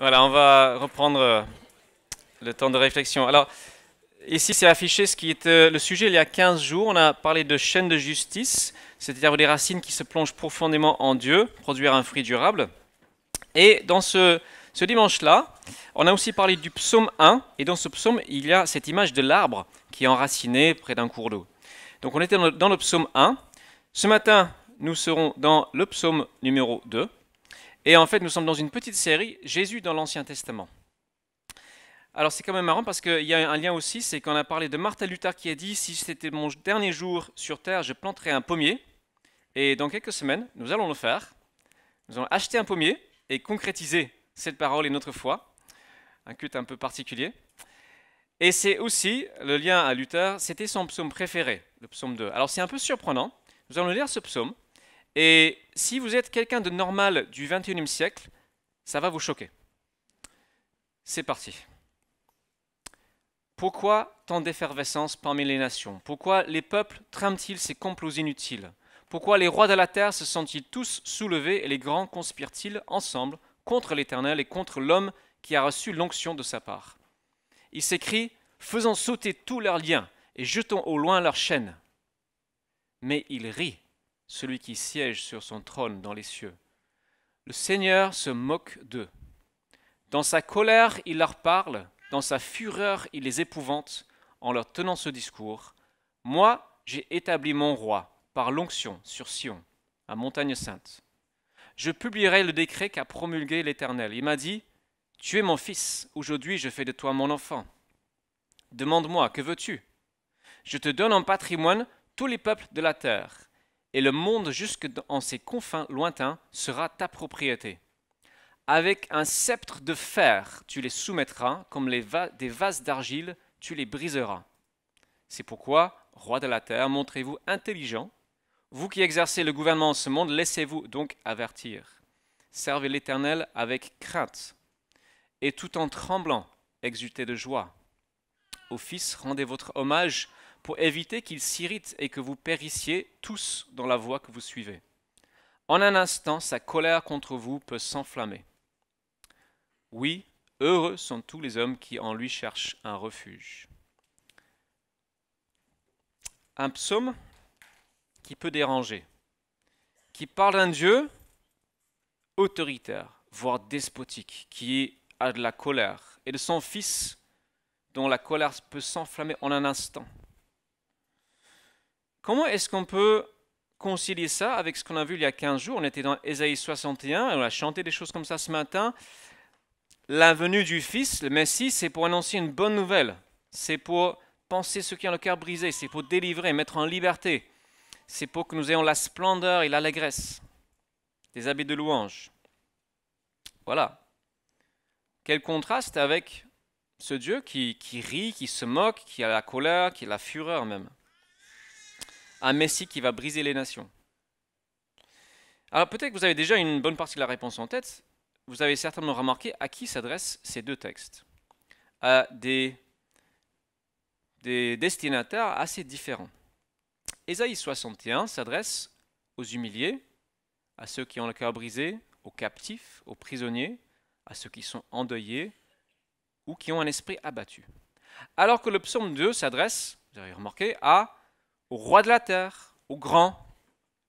Voilà, on va reprendre le temps de réflexion. Alors, ici, c'est affiché ce qui était le sujet il y a 15 jours. On a parlé de chaîne de justice, c'est-à-dire des racines qui se plongent profondément en Dieu, produire un fruit durable. Et dans ce dimanche-là, on a aussi parlé du psaume 1. Et dans ce psaume, il y a cette image de l'arbre qui est enraciné près d'un cours d'eau. Donc, on était dans le psaume 1. Ce matin, nous serons dans le psaume numéro 2. Et en fait, nous sommes dans une petite série, Jésus dans l'Ancien Testament. Alors c'est quand même marrant parce qu'il y a un lien aussi, c'est qu'on a parlé de Martin Luther qui a dit « Si c'était mon dernier jour sur Terre, je planterais un pommier ». Et dans quelques semaines, nous allons le faire. Nous allons acheter un pommier et concrétiser cette parole et notre foi. Un culte un peu particulier. Et c'est aussi le lien à Luther, c'était son psaume préféré, le psaume 2. Alors c'est un peu surprenant. Nous allons lire ce psaume. Et si vous êtes quelqu'un de normal du XXIe siècle, ça va vous choquer. C'est parti. Pourquoi tant d'effervescence parmi les nations? Pourquoi les peuples trament-ils ces complots inutiles? Pourquoi les rois de la terre se sont-ils tous soulevés et les grands conspirent-ils ensemble contre l'Éternel et contre l'homme qui a reçu l'onction de sa part? Ils s'écrient, faisons sauter tous leurs liens et jetons au loin leurs chaînes. Mais il rit, celui qui siège sur son trône dans les cieux. Le Seigneur se moque d'eux. Dans sa colère, il leur parle, dans sa fureur, il les épouvante en leur tenant ce discours. Moi, j'ai établi mon roi par l'onction sur Sion, ma montagne sainte. Je publierai le décret qu'a promulgué l'Éternel. Il m'a dit, tu es mon fils, aujourd'hui je fais de toi mon enfant. Demande-moi, que veux-tu? Je te donne en patrimoine tous les peuples de la terre, et le monde jusque en ses confins lointains sera ta propriété. Avec un sceptre de fer, tu les soumettras, comme des vases d'argile, tu les briseras. C'est pourquoi, roi de la terre, montrez-vous intelligent. Vous qui exercez le gouvernement en ce monde, laissez-vous donc avertir. Servez l'Éternel avec crainte, et tout en tremblant, exultez de joie. Au Fils, rendez votre hommage pour éviter qu'il s'irrite et que vous périssiez tous dans la voie que vous suivez. En un instant, sa colère contre vous peut s'enflammer. Oui, heureux sont tous les hommes qui en lui cherchent un refuge. Un psaume qui peut déranger, qui parle d'un Dieu autoritaire, voire despotique, qui a de la colère, et de son Fils dont la colère peut s'enflammer en un instant. Comment est-ce qu'on peut concilier ça avec ce qu'on a vu il y a 15 jours? On était dans Ésaïe 61, et on a chanté des choses comme ça ce matin. La venue du Fils, le Messie, c'est pour annoncer une bonne nouvelle. C'est pour penser ceux qui ont le cœur brisé. C'est pour délivrer, mettre en liberté. C'est pour que nous ayons la splendeur et l'allégresse. Des habits de louange. Voilà. Quel contraste avec ce Dieu qui rit, qui se moque, qui a la colère, qui a la fureur même. Un Messie qui va briser les nations. Alors peut-être que vous avez déjà une bonne partie de la réponse en tête. Vous avez certainement remarqué à qui s'adressent ces deux textes. À des destinataires assez différents. Ésaïe 61 s'adresse aux humiliés, à ceux qui ont le cœur brisé, aux captifs, aux prisonniers, à ceux qui sont endeuillés ou qui ont un esprit abattu. Alors que le psaume 2 s'adresse, vous avez remarqué, aux rois de la terre, aux grands.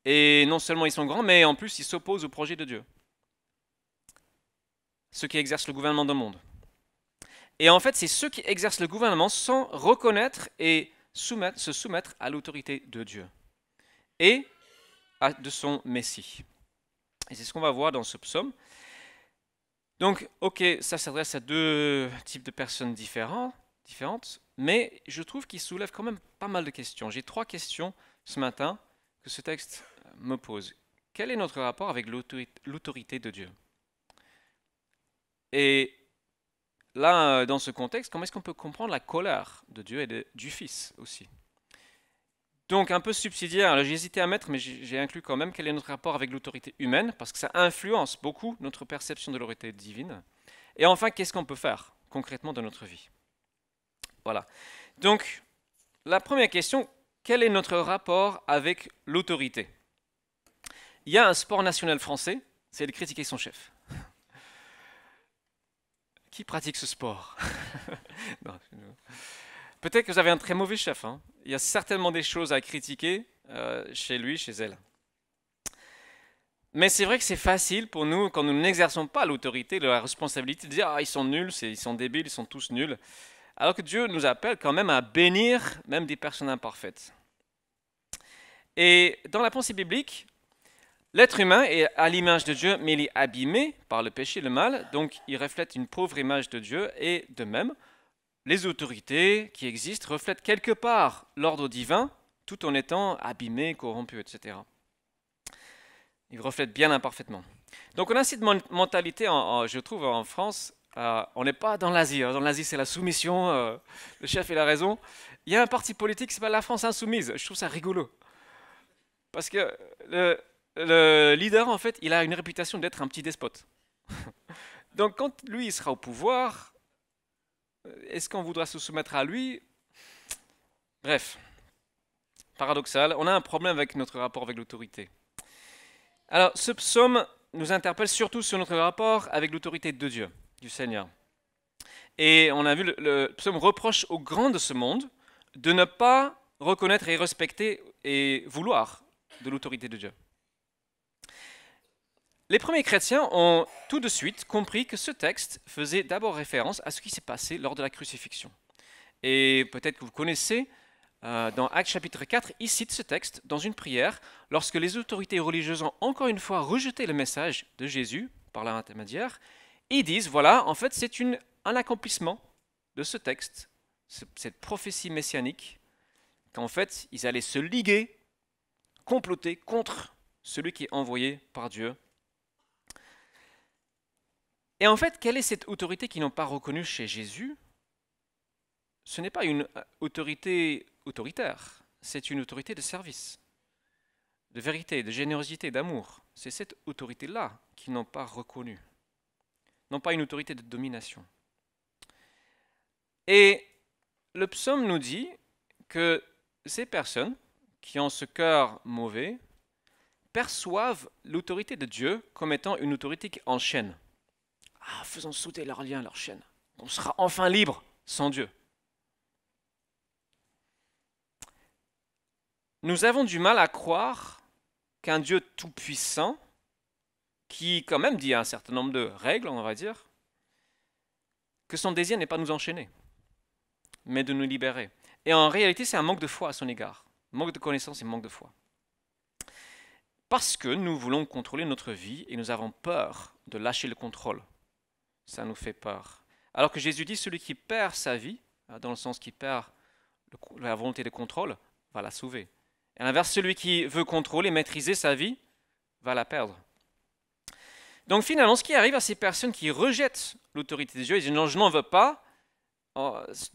Et non seulement ils sont grands, mais en plus ils s'opposent au projet de Dieu. Ceux qui exercent le gouvernement du monde. Et en fait, c'est ceux qui exercent le gouvernement sans reconnaître et se soumettre à l'autorité de Dieu et de son Messie. Et c'est ce qu'on va voir dans ce psaume. Donc, ok, ça s'adresse à deux types de personnes différentes, mais je trouve qu'il soulève quand même pas mal de questions. J'ai 3 questions ce matin que ce texte me pose. Quel est notre rapport avec l'autorité de Dieu? Et là, dans ce contexte, comment est-ce qu'on peut comprendre la colère de Dieu et du Fils aussi? Donc, un peu subsidiaire, j'ai hésité à mettre, mais j'ai inclus quand même quel est notre rapport avec l'autorité humaine, parce que ça influence beaucoup notre perception de l'autorité divine. Et enfin, qu'est-ce qu'on peut faire concrètement dans notre vie? Voilà. Donc, la première question, quel est notre rapport avec l'autorité? Il y a un sport national français, c'est de critiquer son chef. Qui pratique ce sport? Non, peut-être que vous avez un très mauvais chef, hein. Il y a certainement des choses à critiquer chez lui, chez elle. Mais c'est vrai que c'est facile pour nous, quand nous n'exerçons pas l'autorité, la responsabilité, de dire ah, ils sont nuls, ils sont débiles, ils sont tous nuls. Alors que Dieu nous appelle quand même à bénir même des personnes imparfaites. Et dans la pensée biblique, l'être humain est à l'image de Dieu, mais il est abîmé par le péché, le mal, donc il reflète une pauvre image de Dieu, et de même, les autorités qui existent reflètent quelque part l'ordre divin, tout en étant abîmés, corrompus, etc. Ils reflètent bien imparfaitement. Donc on a cette mentalité, je trouve, en France. On n'est pas dans l'Asie. Dans l'Asie, c'est la soumission, le chef a la raison. Il y a un parti politique qui s'appelle la France Insoumise. Je trouve ça rigolo. Parce que le leader, en fait, il a une réputation d'être un petit despote. Donc quand lui, il sera au pouvoir, est-ce qu'on voudra se soumettre à lui? Bref, paradoxal. On a un problème avec notre rapport avec l'autorité. Alors, ce psaume nous interpelle surtout sur notre rapport avec l'autorité de Dieu, du Seigneur. Et on a vu, le psaume reproche aux grands de ce monde de ne pas reconnaître et respecter et vouloir de l'autorité de Dieu. Les premiers chrétiens ont tout de suite compris que ce texte faisait d'abord référence à ce qui s'est passé lors de la crucifixion. Et peut-être que vous connaissez, dans Actes chapitre 4, il cite ce texte dans une prière lorsque les autorités religieuses ont encore une fois rejeté le message de Jésus par leur intermédiaire. Ils disent, voilà, en fait c'est un accomplissement de ce texte, cette prophétie messianique, qu'en fait ils allaient se liguer, comploter contre celui qui est envoyé par Dieu. Et en fait, quelle est cette autorité qu'ils n'ont pas reconnue chez Jésus? Ce n'est pas une autorité autoritaire, c'est une autorité de service, de vérité, de générosité, d'amour. C'est cette autorité-là qu'ils n'ont pas reconnue, non pas une autorité de domination. Et le psaume nous dit que ces personnes qui ont ce cœur mauvais perçoivent l'autorité de Dieu comme étant une autorité qui enchaîne. Ah, faisons sauter leurs liens, leurs chaînes. On sera enfin libre sans Dieu. Nous avons du mal à croire qu'un Dieu tout-puissant, qui quand même dit un certain nombre de règles, on va dire, que son désir n'est pas de nous enchaîner, mais de nous libérer. Et en réalité, c'est un manque de foi à son égard. Manque de connaissance et manque de foi. Parce que nous voulons contrôler notre vie et nous avons peur de lâcher le contrôle. Ça nous fait peur. Alors que Jésus dit, celui qui perd sa vie, dans le sens qui perd la volonté de contrôle, va la sauver. Et à l'inverse, celui qui veut contrôler, maîtriser sa vie, va la perdre. Donc finalement, ce qui arrive à ces personnes qui rejettent l'autorité de Dieu, ils disent non, je n'en veux pas,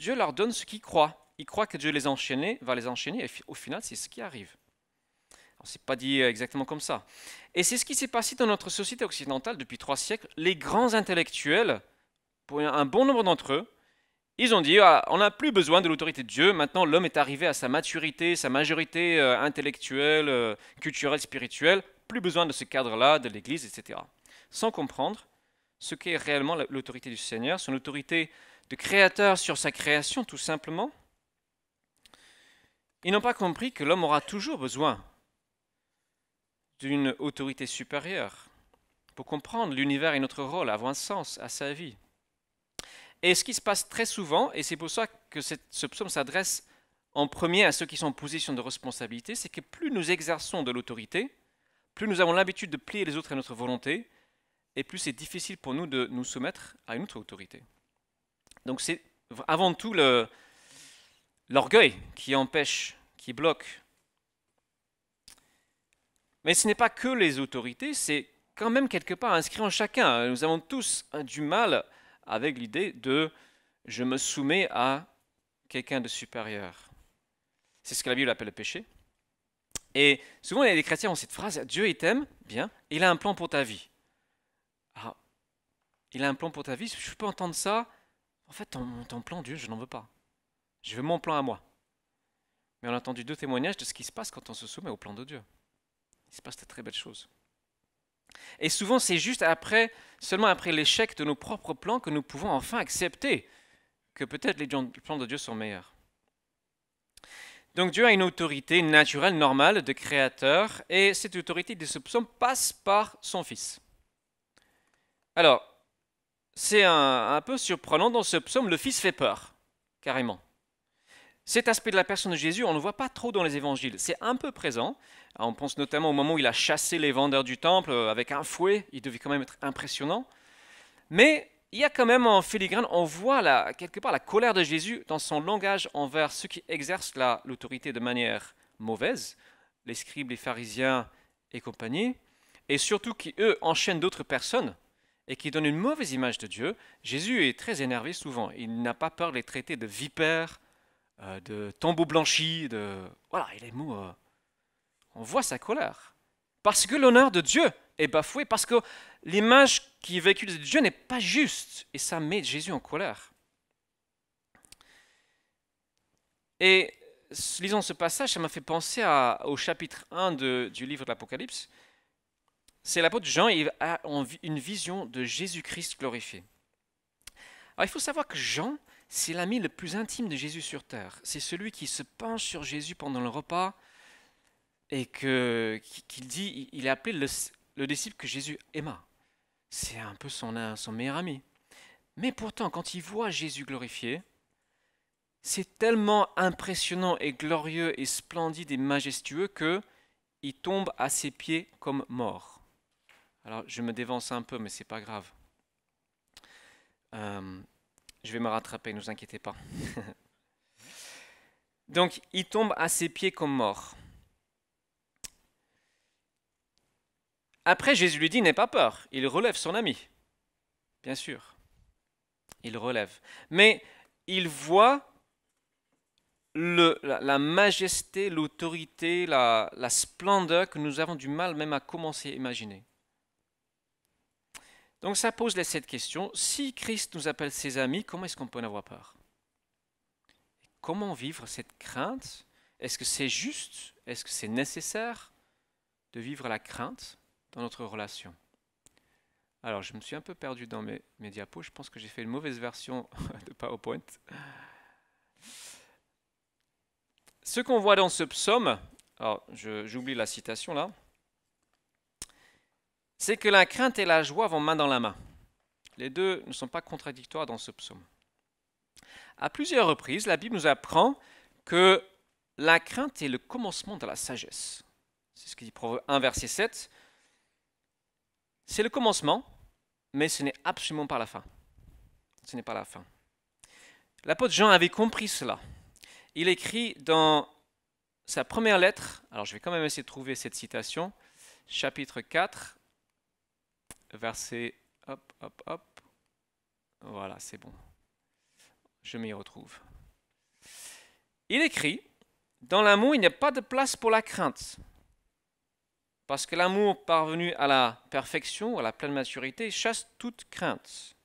Dieu leur donne ce qu'ils croient. Ils croient que Dieu va les enchaîner, et au final, c'est ce qui arrive. Ce n'est pas dit exactement comme ça. Et c'est ce qui s'est passé dans notre société occidentale depuis 3 siècles. Les grands intellectuels, pour un bon nombre d'entre eux, ils ont dit on n'a plus besoin de l'autorité de Dieu, maintenant l'homme est arrivé à sa maturité, sa majorité intellectuelle, culturelle, spirituelle, plus besoin de ce cadre-là, de l'Église, etc. Sans comprendre ce qu'est réellement l'autorité du Seigneur, son autorité de créateur sur sa création, tout simplement. Ils n'ont pas compris que l'homme aura toujours besoin d'une autorité supérieure pour comprendre l'univers et notre rôle, avoir un sens à sa vie. Et ce qui se passe très souvent, et c'est pour ça que ce psaume s'adresse en premier à ceux qui sont en position de responsabilité, c'est que plus nous exerçons de l'autorité, plus nous avons l'habitude de plier les autres à notre volonté, et plus c'est difficile pour nous de nous soumettre à une autre autorité. Donc c'est avant tout l'orgueil qui empêche, qui bloque. Mais ce n'est pas que les autorités, c'est quand même quelque part inscrit en chacun. Nous avons tous du mal avec l'idée de « je me soumets à quelqu'un de supérieur ». C'est ce que la Bible appelle le péché. Et souvent, les chrétiens ont cette phrase « Dieu, il t'aime, bien, il a un plan pour ta vie ». Ah, il a un plan pour ta vie, je peux entendre ça. En fait, ton plan, Dieu, je n'en veux pas. Je veux mon plan à moi. Mais on a entendu 2 témoignages de ce qui se passe quand on se soumet au plan de Dieu. Il se passe de très belles choses. Et souvent, c'est juste après, seulement après l'échec de nos propres plans que nous pouvons enfin accepter que peut-être les plans de Dieu sont meilleurs. Donc Dieu a une autorité naturelle, normale, de créateur, et cette autorité de ce psaume passe par son Fils. Alors, c'est un peu surprenant dans ce psaume, le Fils fait peur, carrément. Cet aspect de la personne de Jésus, on ne le voit pas trop dans les évangiles. C'est un peu présent. On pense notamment au moment où il a chassé les vendeurs du temple avec un fouet. Il devait quand même être impressionnant. Mais il y a quand même en filigrane, on voit quelque part la colère de Jésus dans son langage envers ceux qui exercent l'autorité de manière mauvaise, les scribes, les pharisiens et compagnie, et surtout qui, eux, enchaînent d'autres personnes et qui donnent une mauvaise image de Dieu. Jésus est très énervé souvent. Il n'a pas peur de les traiter de vipères, de tombeaux blanchis, voilà, il est mou. On voit sa colère. Parce que l'honneur de Dieu est bafoué, parce que l'image qui est véhiculée de Dieu n'est pas juste, et ça met Jésus en colère. Et lisant ce passage, ça m'a fait penser au chapitre 1 du livre de l'Apocalypse. C'est l'apôtre Jean, il a une vision de Jésus-Christ glorifié. Alors il faut savoir que Jean, c'est l'ami le plus intime de Jésus sur terre. C'est celui qui se penche sur Jésus pendant le repas et qu'il dit, il a appelé le disciple que Jésus aima. C'est un peu son meilleur ami. Mais pourtant, quand il voit Jésus glorifié, c'est tellement impressionnant et glorieux et splendide et majestueux qu'il tombe à ses pieds comme mort. Alors, je me dévance un peu, mais c'est pas grave. Je vais me rattraper, ne vous inquiétez pas. Donc, il tombe à ses pieds comme mort. Après, Jésus lui dit, n'aie pas peur. Il relève son ami. Bien sûr. Il relève. Mais il voit la majesté, l'autorité, la splendeur que nous avons du mal même à commencer à imaginer. Donc ça pose cette question, si Christ nous appelle ses amis, comment est-ce qu'on peut en avoir peur? Comment vivre cette crainte? Est-ce que c'est juste? Est-ce que c'est nécessaire de vivre la crainte dans notre relation? Alors, je me suis un peu perdu dans mes diapos. Je pense que j'ai fait une mauvaise version de PowerPoint. Ce qu'on voit dans ce psaume, alors j'oublie la citation là, c'est que la crainte et la joie vont main dans la main. Les deux ne sont pas contradictoires dans ce psaume. À plusieurs reprises, la Bible nous apprend que la crainte est le commencement de la sagesse. C'est ce que dit Proverbe 1, verset 7. C'est le commencement, mais ce n'est absolument pas la fin. Ce n'est pas la fin. L'apôtre Jean avait compris cela. Il écrit dans sa première lettre, alors je vais quand même essayer de trouver cette citation, chapitre 4, verset, hop, voilà, c'est bon. Je m'y retrouve. Il écrit, dans l'amour, il n'y a pas de place pour la crainte. Parce que l'amour parvenu à la perfection, à la pleine maturité, chasse toute crainte.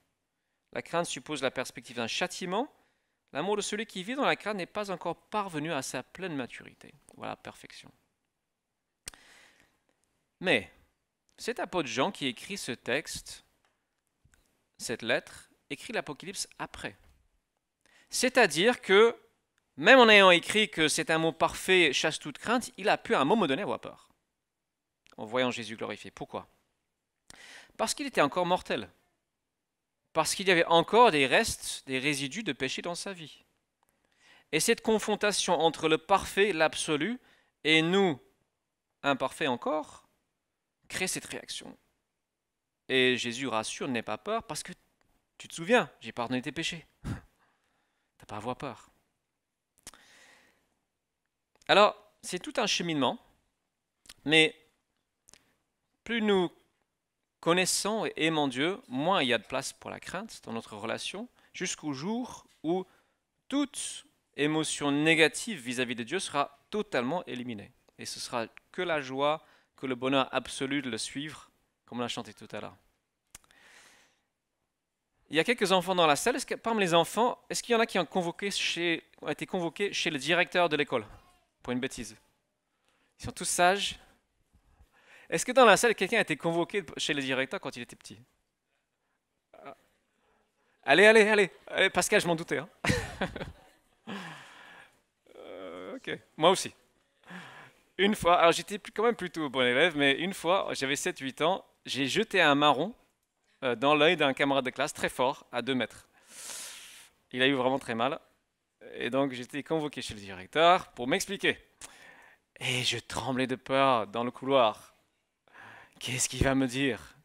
La crainte suppose la perspective d'un châtiment. L'amour de celui qui vit dans la crainte n'est pas encore parvenu à sa pleine maturité, ou à la perfection. Mais, cet apôtre Jean qui écrit ce texte, cette lettre, écrit l'Apocalypse après. C'est-à-dire que, même en ayant écrit que cet amour parfait chasse toute crainte, il a pu à un moment donné avoir peur, en voyant Jésus glorifié. Pourquoi? Parce qu'il était encore mortel. Parce qu'il y avait encore des restes, des résidus de péché dans sa vie. Et cette confrontation entre le parfait, l'absolu, et nous, imparfaits encore, crée cette réaction. Et Jésus rassure, n'aie pas peur, parce que tu te souviens, j'ai pardonné tes péchés. T'as pas à avoir peur. Alors, c'est tout un cheminement, mais plus nous connaissons et aimons Dieu, moins il y a de place pour la crainte dans notre relation, jusqu'au jour où toute émotion négative vis-à-vis de Dieu sera totalement éliminée. Et ce sera que la joie, que le bonheur absolu de le suivre, comme on l'a chanté tout à l'heure. Il y a quelques enfants dans la salle. Parmi les enfants, est-ce qu'il y en a qui ont été convoqués chez le directeur de l'école pour une bêtise? Ils sont tous sages. Est-ce que dans la salle, quelqu'un a été convoqué chez le directeur quand il était petit? Allez, allez, allez, allez, Pascal, je m'en doutais, hein. Ok, moi aussi. Une fois, alors j'étais quand même plutôt bon élève, mais une fois, j'avais 7, 8 ans, j'ai jeté un marron dans l'œil d'un camarade de classe très fort, à 2 mètres. Il a eu vraiment très mal. Et donc j'étais convoqué chez le directeur pour m'expliquer. Et je tremblais de peur dans le couloir. Qu'est-ce qu'il va me dire?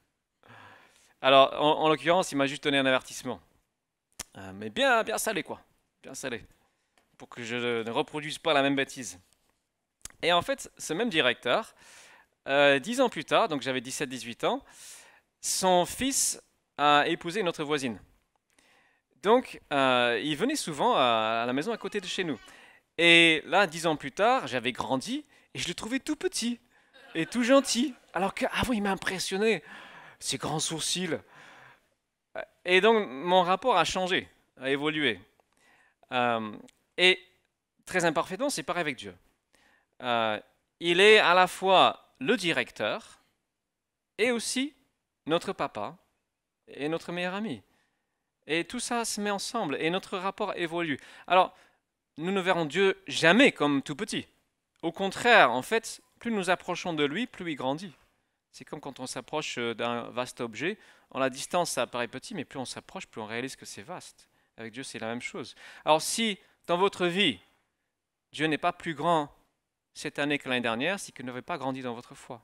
Alors, en l'occurrence, il m'a juste donné un avertissement. Mais bien, bien salé, quoi. Bien salé. Pour que je ne reproduise pas la même bêtise. Et en fait, ce même directeur, 10 ans plus tard, donc j'avais 17, 18 ans, son fils a épousé notre voisine. Donc, il venait souvent à la maison à côté de chez nous. Et là, 10 ans plus tard, j'avais grandi et je le trouvais tout petit et tout gentil. Alors qu'avant, il m'a impressionné, ses grands sourcils. Et donc, mon rapport a changé, a évolué. Euh, et très imparfaitement, c'est pareil avec Dieu. Euh, il est à la fois le directeur et aussi notre papa et notre meilleur ami. Et tout ça se met ensemble et notre rapport évolue. Alors, nous ne verrons Dieu jamais comme tout petit. Au contraire, en fait, plus nous approchons de lui, plus il grandit. C'est comme quand on s'approche d'un vaste objet. En la distance, ça apparaît petit, mais plus on s'approche, plus on réalise que c'est vaste. Avec Dieu, c'est la même chose. Alors si dans votre vie, Dieu n'est pas plus grand cette année que l'année dernière, c'est qu'il n'avait pas grandi dans votre foi.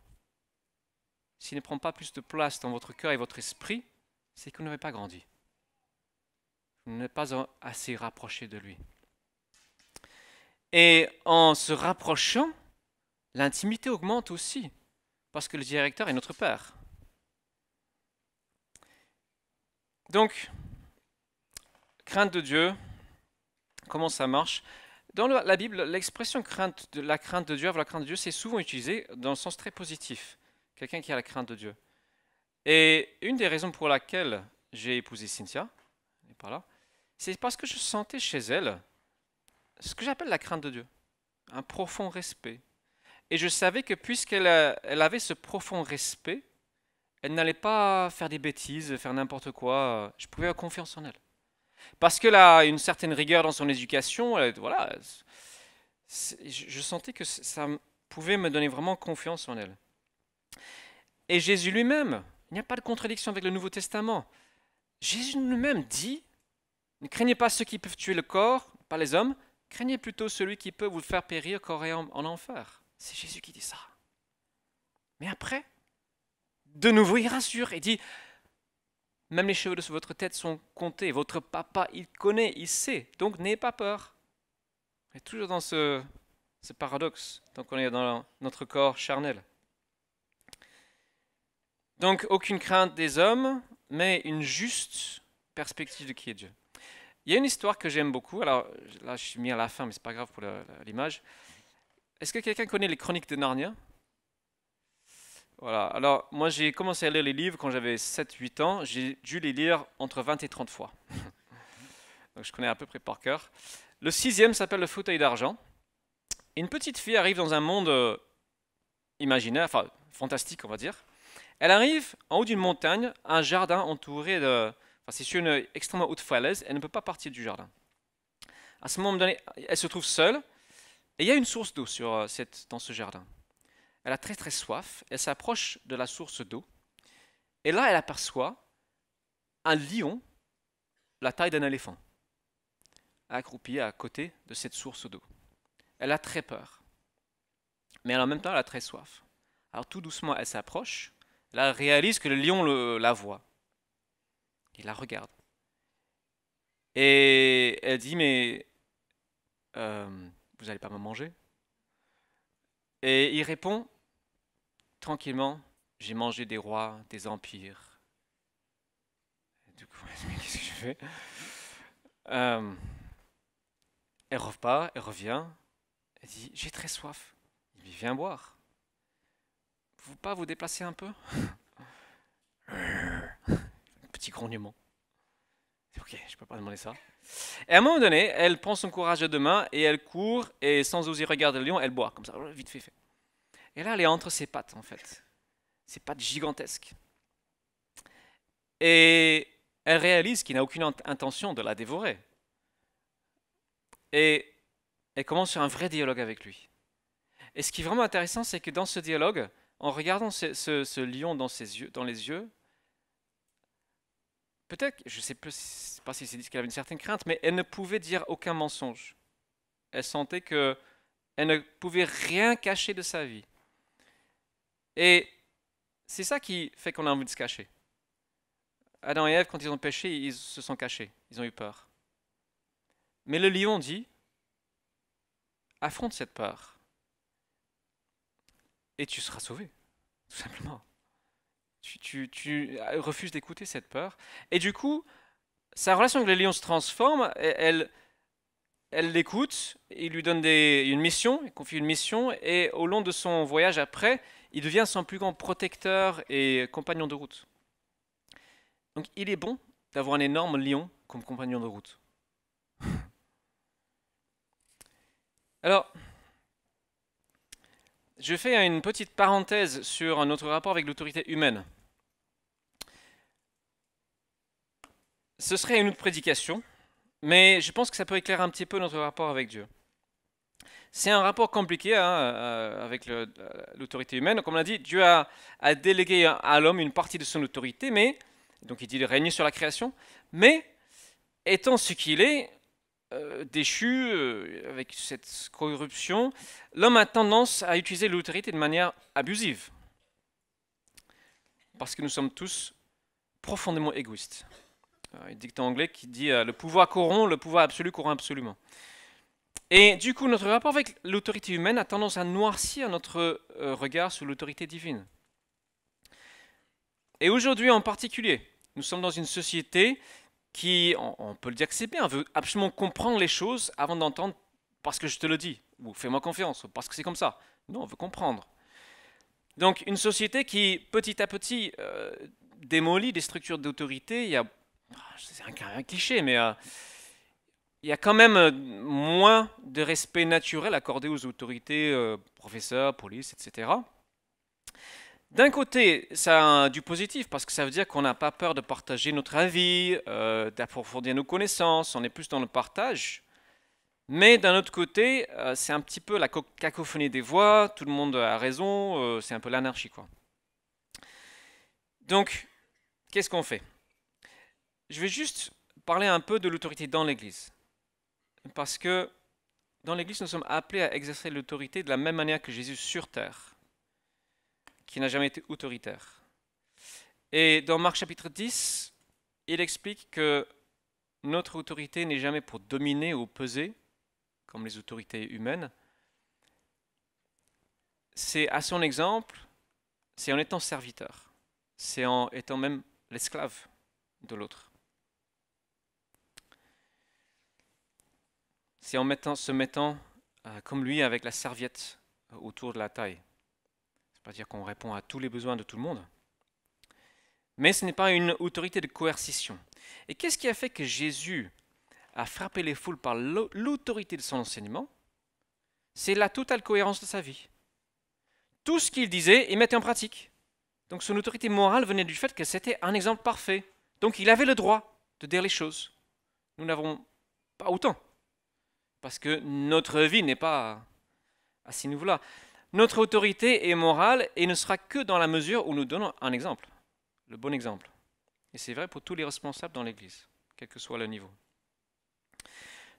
S'il ne prend pas plus de place dans votre cœur et votre esprit, c'est que vous n'avez pas grandi. Vous n'êtes pas assez rapproché de lui. Et en se rapprochant, l'intimité augmente aussi, parce que le directeur est notre Père. Donc, crainte de Dieu, comment ça marche? Dans la Bible, l'expression la crainte de Dieu, avoir la crainte de Dieu, c'est souvent utilisé dans le sens très positif. Quelqu'un qui a la crainte de Dieu. Et une des raisons pour laquelle j'ai épousé Cynthia, elle n'est pas là, c'est parce que je sentais chez elle ce que j'appelle la crainte de Dieu, un profond respect. Et je savais que puisqu'elle elle avait ce profond respect, elle n'allait pas faire des bêtises, faire n'importe quoi. Je pouvais avoir confiance en elle. Parce qu'elle a une certaine rigueur dans son éducation, voilà, je sentais que ça pouvait me donner vraiment confiance en elle. Et Jésus lui-même, il n'y a pas de contradiction avec le Nouveau Testament. Jésus lui-même dit, ne craignez pas ceux qui peuvent tuer le corps, pas les hommes, craignez plutôt celui qui peut vous faire périr corps et en enfer. C'est Jésus qui dit ça. Mais après, de nouveau, il rassure et dit, même les cheveux de votre tête sont comptés. Votre papa, il connaît, il sait. Donc n'ayez pas peur. On est toujours dans ce paradoxe, tant qu'on est dans notre corps charnel. Donc aucune crainte des hommes, mais une juste perspective de qui est Dieu. Il y a une histoire que j'aime beaucoup. Alors là, je suis mis à la fin, mais c'est pas grave pour l'image. Est-ce que quelqu'un connaît les Chroniques de Narnia? Voilà. Alors moi, j'ai commencé à lire les livres quand j'avais 7, 8 ans. J'ai dû les lire entre 20 et 30 fois. Donc je connais à peu près par cœur. Le 6e s'appelle Le fauteuil d'argent. Une petite fille arrive dans un monde imaginaire, enfin fantastique, on va dire. Elle arrive en haut d'une montagne, un jardin entouré de... Enfin, c'est sur une extrêmement haute falaise, elle ne peut pas partir du jardin. À ce moment donné, elle se trouve seule, et il y a une source d'eau dans ce jardin. Elle a très très soif, elle s'approche de la source d'eau, et là elle aperçoit un lion, la taille d'un éléphant, accroupi à côté de cette source d'eau. Elle a très peur, mais en même temps elle a très soif. Alors tout doucement elle s'approche, là, elle réalise que le lion la voit. Il la regarde. Et elle dit, mais vous n'allez pas me manger? Et il répond, tranquillement, j'ai mangé des rois, des empires. Et du coup, qu'est-ce que je fais? Elle repart, elle revient, elle dit, j'ai très soif. Il dit, viens boire. Vous pas vous déplacer un peu? Petit grognement. Ok, je peux pas demander ça. Et à un moment donné, elle prend son courage à deux mains et elle court et sans oser regarder le lion, elle boit comme ça, vite fait. Et là, elle est entre ses pattes en fait. C'est pas gigantesque. Et elle réalise qu'il n'a aucune intention de la dévorer. Et elle commence sur un vrai dialogue avec lui. Et ce qui est vraiment intéressant, c'est que dans ce dialogue, en regardant ce lion dans les yeux, peut-être, je ne sais pas si c'est dit qu'elle avait une certaine crainte, mais elle ne pouvait dire aucun mensonge. Elle sentait que elle ne pouvait rien cacher de sa vie. Et c'est ça qui fait qu'on a envie de se cacher. Adam et Ève, quand ils ont péché, ils se sont cachés. Ils ont eu peur. Mais le lion dit, affronte cette peur. Et tu seras sauvé, tout simplement. Tu refuses d'écouter cette peur. Et du coup, sa relation avec le lion se transforme. Elle l'écoute, il lui donne une mission, il confie une mission. Et au long de son voyage après, il devient son plus grand protecteur et compagnon de route. Donc il est bon d'avoir un énorme lion comme compagnon de route. Alors, je fais une petite parenthèse sur notre rapport avec l'autorité humaine. Ce serait une autre prédication, mais je pense que ça peut éclairer un petit peu notre rapport avec Dieu. C'est un rapport compliqué avec l'autorité humaine. Comme on l'a dit, Dieu a délégué à l'homme une partie de son autorité, mais donc il dit de régner sur la création, mais étant ce qu'il est, déchu, avec cette corruption, l'homme a tendance à utiliser l'autorité de manière abusive. Parce que nous sommes tous profondément égoïstes. Un dicton anglais qui dit le pouvoir corrompt, le pouvoir absolu corrompt absolument. Et du coup, notre rapport avec l'autorité humaine a tendance à noircir notre regard sur l'autorité divine. Et aujourd'hui en particulier, nous sommes dans une société qui, on peut le dire que c'est bien, veut absolument comprendre les choses avant d'entendre parce que je te le dis, ou fais-moi confiance, ou parce que c'est comme ça. Non, on veut comprendre. Donc une société qui, petit à petit, démolit des structures d'autorité. C'est un cliché, mais il y a quand même moins de respect naturel accordé aux autorités, professeurs, police, etc. D'un côté, ça a du positif parce que ça veut dire qu'on n'a pas peur de partager notre avis, d'approfondir nos connaissances, on est plus dans le partage. Mais d'un autre côté, c'est un petit peu la cacophonie des voix, tout le monde a raison, c'est un peu l'anarchie, quoi. Donc, qu'est-ce qu'on fait? Je vais juste parler un peu de l'autorité dans l'Église. Parce que dans l'Église, nous sommes appelés à exercer l'autorité de la même manière que Jésus sur terre, qui n'a jamais été autoritaire. Et dans Marc chapitre 10, il explique que notre autorité n'est jamais pour dominer ou peser, comme les autorités humaines. C'est à son exemple, c'est en étant serviteur, c'est en étant même l'esclave de l'autre. C'est en se mettant comme lui avec la serviette autour de la taille. C'est-à-dire qu'on répond à tous les besoins de tout le monde. Mais ce n'est pas une autorité de coercition. Et qu'est-ce qui a fait que Jésus a frappé les foules par l'autorité de son enseignement? C'est la totale cohérence de sa vie. Tout ce qu'il disait, il mettait en pratique. Donc son autorité morale venait du fait que c'était un exemple parfait. Donc il avait le droit de dire les choses. Nous n'avons pas autant. Parce que notre vie n'est pas à ce niveau-là. Notre autorité est morale et ne sera que dans la mesure où nous donnons un exemple, le bon exemple. Et c'est vrai pour tous les responsables dans l'Église, quel que soit le niveau.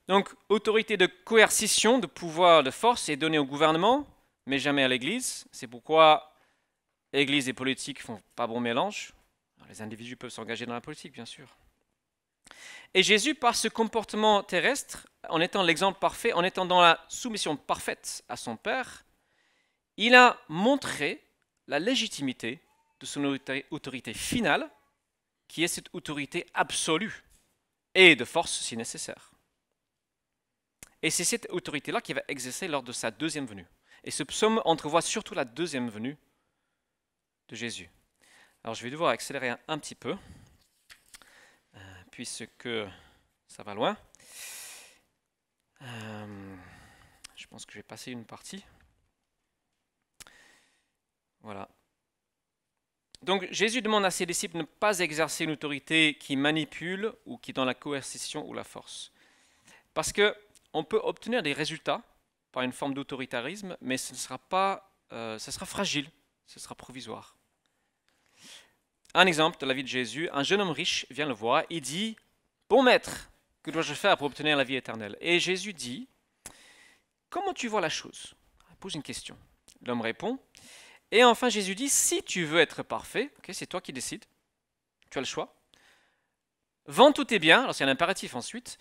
Donc, autorité de coercition, de pouvoir, de force est donnée au gouvernement, mais jamais à l'Église. C'est pourquoi Église et politique ne font pas bon mélange. Alors, les individus peuvent s'engager dans la politique, bien sûr. Et Jésus, par ce comportement terrestre, en étant l'exemple parfait, en étant dans la soumission parfaite à son Père, il a montré la légitimité de son autorité finale, qui est cette autorité absolue et de force si nécessaire. Et c'est cette autorité-là qu'il va exercer lors de sa deuxième venue. Et ce psaume entrevoit surtout la deuxième venue de Jésus. Alors je vais devoir accélérer un petit peu, puisque ça va loin. Je pense que je vais passer une partie. Voilà. Donc Jésus demande à ses disciples de ne pas exercer une autorité qui manipule ou qui est dans la coercition ou la force. Parce que on peut obtenir des résultats par une forme d'autoritarisme, mais ce ne sera pas, ce sera fragile, ce sera provisoire. Un exemple de la vie de Jésus, un jeune homme riche vient le voir, il dit « Bon maître, que dois-je faire pour obtenir la vie éternelle ?» Et Jésus dit « Comment tu vois la chose ?» Il pose une question. L'homme répond. Et enfin Jésus dit « Si tu veux être parfait, okay, c'est toi qui décides, tu as le choix. Vends tous tes biens, alors c'est un impératif ensuite,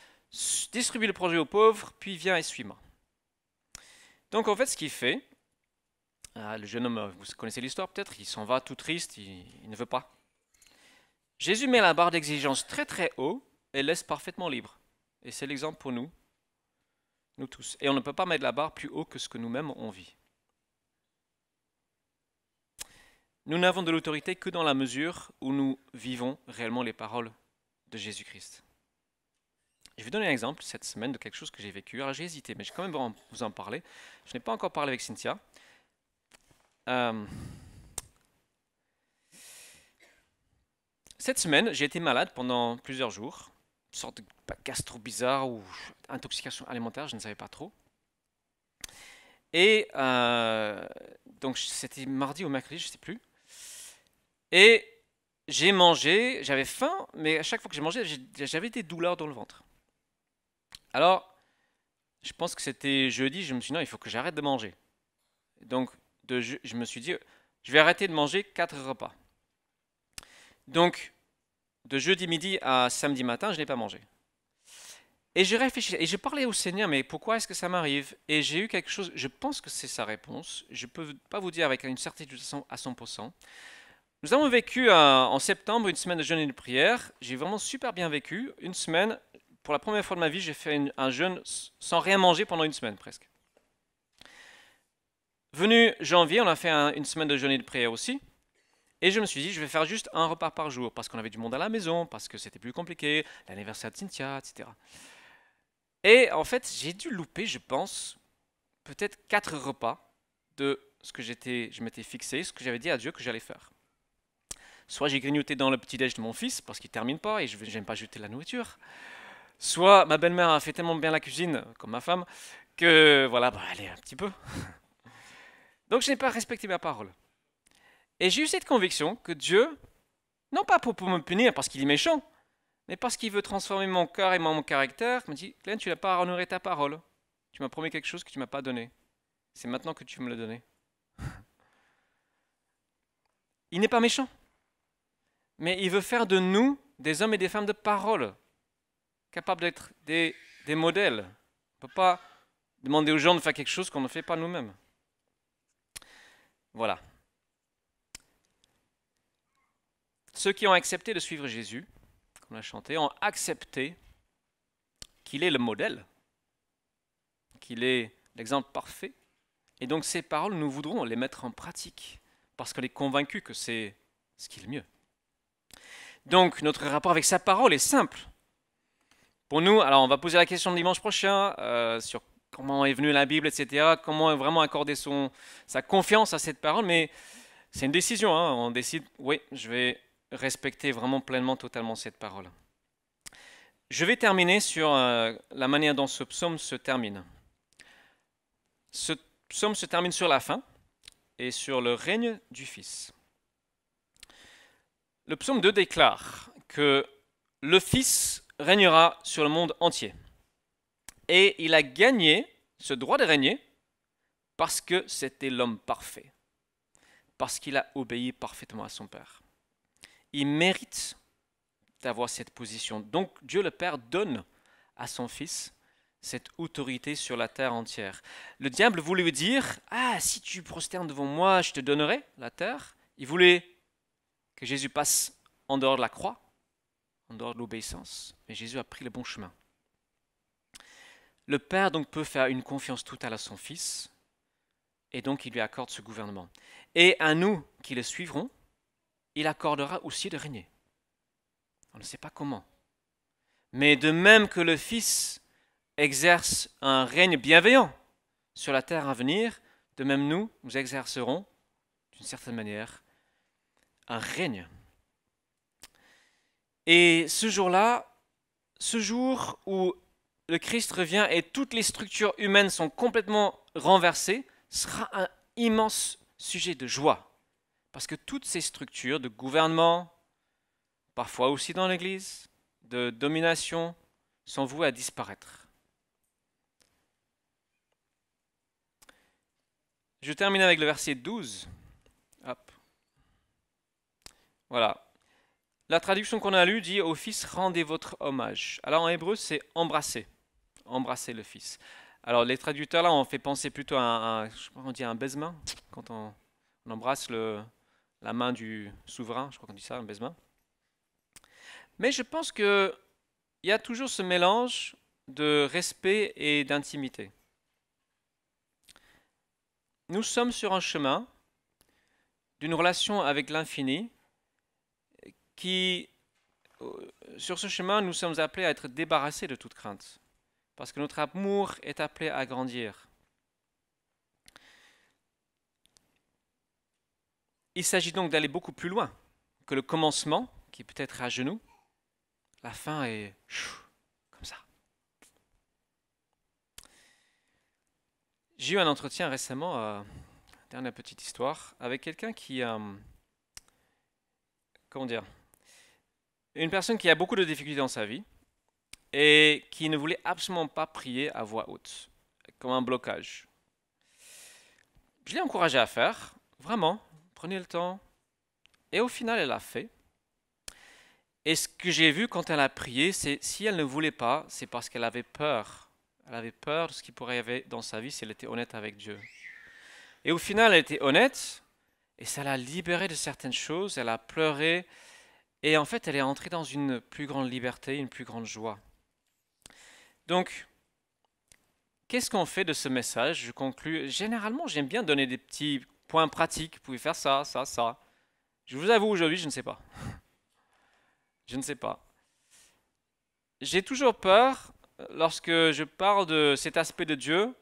distribue le projet aux pauvres, puis viens et suis-moi. » Donc en fait ce qu'il fait, le jeune homme, vous connaissez l'histoire peut-être, il s'en va tout triste, il ne veut pas. Jésus met la barre d'exigence très très haut et laisse parfaitement libre. Et c'est l'exemple pour nous tous. Et on ne peut pas mettre la barre plus haut que ce que nous-mêmes on vit. Nous n'avons de l'autorité que dans la mesure où nous vivons réellement les paroles de Jésus-Christ. Je vais donner un exemple cette semaine de quelque chose que j'ai vécu. Alors j'ai hésité, mais je vais quand même vous en parler. Je n'ai pas encore parlé avec Cynthia. Cette semaine, j'ai été malade pendant plusieurs jours. Une sorte de gastro bizarre ou intoxication alimentaire, je ne savais pas trop. Et donc c'était mardi ou mercredi, je ne sais plus. Et j'ai mangé, j'avais faim, mais à chaque fois que j'ai mangé, j'avais des douleurs dans le ventre. Alors, je pense que c'était jeudi, je me suis dit non, il faut que j'arrête de manger. Donc, je me suis dit, je vais arrêter de manger 4 repas. Donc, de jeudi midi à samedi matin, je n'ai pas mangé. Et j'ai réfléchi, et j'ai parlé au Seigneur, mais pourquoi est-ce que ça m'arrive? Et j'ai eu quelque chose, je pense que c'est sa réponse. Je ne peux pas vous dire avec une certitude à 100%. Nous avons vécu en septembre une semaine de jeûne et de prière. J'ai vraiment super bien vécu. Une semaine, pour la première fois de ma vie, j'ai fait un jeûne sans rien manger pendant une semaine presque. Venu janvier, on a fait une semaine de jeûne et de prière aussi. Et je me suis dit, je vais faire juste un repas par jour, parce qu'on avait du monde à la maison, parce que c'était plus compliqué, l'anniversaire de Cynthia, etc. Et en fait, j'ai dû louper, je pense, peut-être 4 repas de ce que je m'étais fixé, ce que j'avais dit à Dieu que j'allais faire. Soit j'ai grignoté dans le petit-déj de mon fils, parce qu'il ne termine pas, et je n'aime pas jeter la nourriture. Soit ma belle-mère a fait tellement bien la cuisine, comme ma femme, que voilà, allez, un petit peu. Donc je n'ai pas respecté ma parole. Et j'ai eu cette conviction que Dieu, non pas pour me punir parce qu'il est méchant, mais parce qu'il veut transformer mon cœur et mon caractère, il me dit, Glenn, tu n'as pas honoré ta parole. Tu m'as promis quelque chose que tu ne m'as pas donné. C'est maintenant que tu me le donner. Il n'est pas méchant, mais il veut faire de nous des hommes et des femmes de parole, capables d'être des modèles. On ne peut pas demander aux gens de faire quelque chose qu'on ne fait pas nous-mêmes. Voilà. Ceux qui ont accepté de suivre Jésus, comme on a chanté, ont accepté qu'il est le modèle, qu'il est l'exemple parfait. Et donc ces paroles, nous voudrons les mettre en pratique, parce qu'on est convaincus que c'est ce qui est le mieux. Donc notre rapport avec sa parole est simple. Pour nous, alors on va poser la question dimanche prochain sur comment est venue la Bible, etc., comment vraiment accorder sa confiance à cette parole, mais c'est une décision, hein. On décide, oui, je vais respecter vraiment pleinement, totalement cette parole. Je vais terminer sur la manière dont ce psaume se termine. Ce psaume se termine sur la fin et sur le règne du Fils. Le psaume 2 déclare que le Fils régnera sur le monde entier. Et il a gagné ce droit de régner parce que c'était l'homme parfait, parce qu'il a obéi parfaitement à son Père. Il mérite d'avoir cette position. Donc Dieu le Père donne à son Fils cette autorité sur la terre entière. Le diable voulait dire, ah, si tu prosternes devant moi, je te donnerai la terre. Il voulait que Jésus passe en dehors de la croix, en dehors de l'obéissance. Mais Jésus a pris le bon chemin. Le Père donc peut faire une confiance totale à son Fils, et donc il lui accorde ce gouvernement. Et à nous qui le suivrons, il accordera aussi de régner. On ne sait pas comment. Mais de même que le Fils exerce un règne bienveillant sur la terre à venir, de même nous exercerons, d'une certaine manière, un règne. Et ce jour-là, ce jour où le Christ revient et toutes les structures humaines sont complètement renversées, sera un immense sujet de joie. Parce que toutes ces structures de gouvernement, parfois aussi dans l'Église, de domination, sont vouées à disparaître. Je termine avec le verset 12. Hop. Voilà. La traduction qu'on a lue dit « Au Fils, rendez votre hommage ». Alors en hébreu, c'est « embrasser ». Embrasser le Fils. Alors les traducteurs là ont fait penser plutôt à je crois qu'on dit un baisement, quand on embrasse la main du souverain, je crois qu'on dit ça, un baisement. Mais je pense qu'il y a toujours ce mélange de respect et d'intimité. Nous sommes sur un chemin d'une relation avec l'infini qui, sur ce chemin, nous sommes appelés à être débarrassés de toute crainte, parce que notre amour est appelé à grandir. Il s'agit donc d'aller beaucoup plus loin que le commencement, qui peut être à genoux. La fin est comme ça. J'ai eu un entretien récemment, dernière petite histoire, avec quelqu'un qui, comment dire, une personne qui a beaucoup de difficultés dans sa vie et qui ne voulait absolument pas prier à voix haute, comme un blocage. Je l'ai encouragé à faire, vraiment, prenez le temps. Et au final, elle l'a fait. Et ce que j'ai vu quand elle a prié, c'est si elle ne voulait pas, c'est parce qu'elle avait peur. Elle avait peur de ce qui pourrait y avoir dans sa vie si elle était honnête avec Dieu. Et au final, elle était honnête, et ça l'a libérée de certaines choses, elle a pleuré, et en fait, elle est entrée dans une plus grande liberté, une plus grande joie. Donc, qu'est-ce qu'on fait de ce message? Je conclus. Généralement, j'aime bien donner des petits points pratiques. Vous pouvez faire ça, ça, ça. Je vous avoue, aujourd'hui, je ne sais pas. Je ne sais pas. J'ai toujours peur, lorsque je parle de cet aspect de Dieu,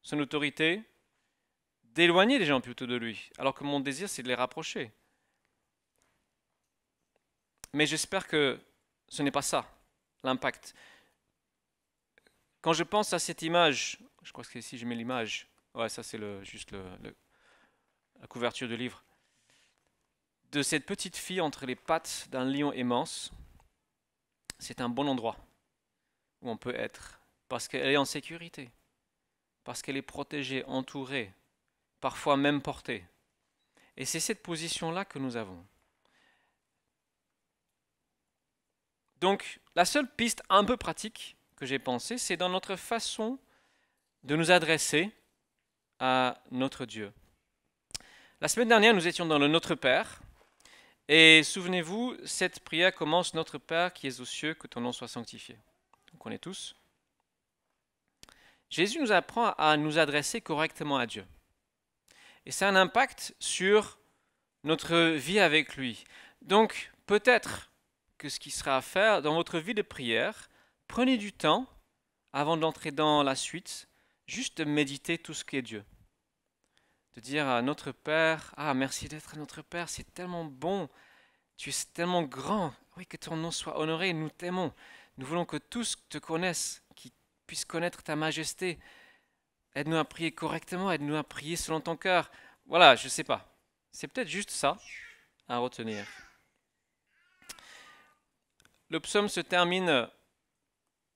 son autorité, d'éloigner les gens plutôt de lui, alors que mon désir, c'est de les rapprocher. Mais j'espère que ce n'est pas ça, l'impact. Quand je pense à cette image, je crois que ici je mets l'image, ouais, ça c'est juste la couverture du livre, de cette petite fille entre les pattes d'un lion immense, c'est un bon endroit où on peut être, parce qu'elle est en sécurité, parce qu'elle est protégée, entourée, parfois même portée. Et c'est cette position-là que nous avons. Donc, la seule piste un peu pratique que j'ai pensée, c'est dans notre façon de nous adresser à notre Dieu. La semaine dernière, nous étions dans le Notre Père. Et souvenez-vous, cette prière commence « Notre Père qui es aux cieux, que ton nom soit sanctifié ». On connaît tous. Jésus nous apprend à nous adresser correctement à Dieu. Et ça a un impact sur notre vie avec lui. Donc, peut-être que ce qui sera à faire dans votre vie de prière, prenez du temps, avant d'entrer dans la suite, juste de méditer tout ce qu'est Dieu. De dire à notre Père, « Ah, merci d'être notre Père, c'est tellement bon, tu es tellement grand, oui, que ton nom soit honoré, nous t'aimons. Nous voulons que tous te connaissent, qu'ils puissent connaître ta majesté. Aide-nous à prier correctement, aide-nous à prier selon ton cœur. » Voilà, je ne sais pas. C'est peut-être juste ça à retenir. Le psaume se termine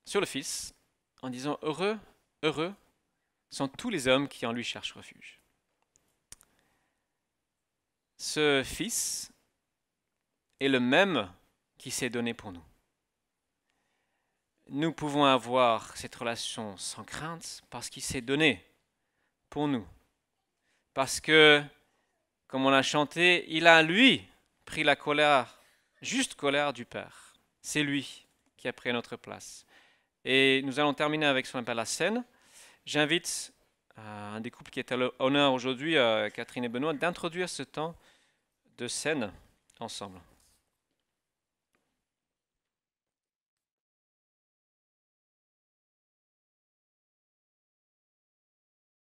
sur le Fils en disant « Heureux, heureux sont tous les hommes qui en lui cherchent refuge. » Ce Fils est le même qui s'est donné pour nous. Nous pouvons avoir cette relation sans crainte parce qu'il s'est donné pour nous. Parce que, comme on l'a chanté, il a lui pris la colère, juste colère du Père. C'est lui qui a pris notre place. Et nous allons terminer avec ce qu'on appelle la scène. J'invite un des couples qui est à l'honneur aujourd'hui, Catherine et Benoît, d'introduire ce temps de scène ensemble.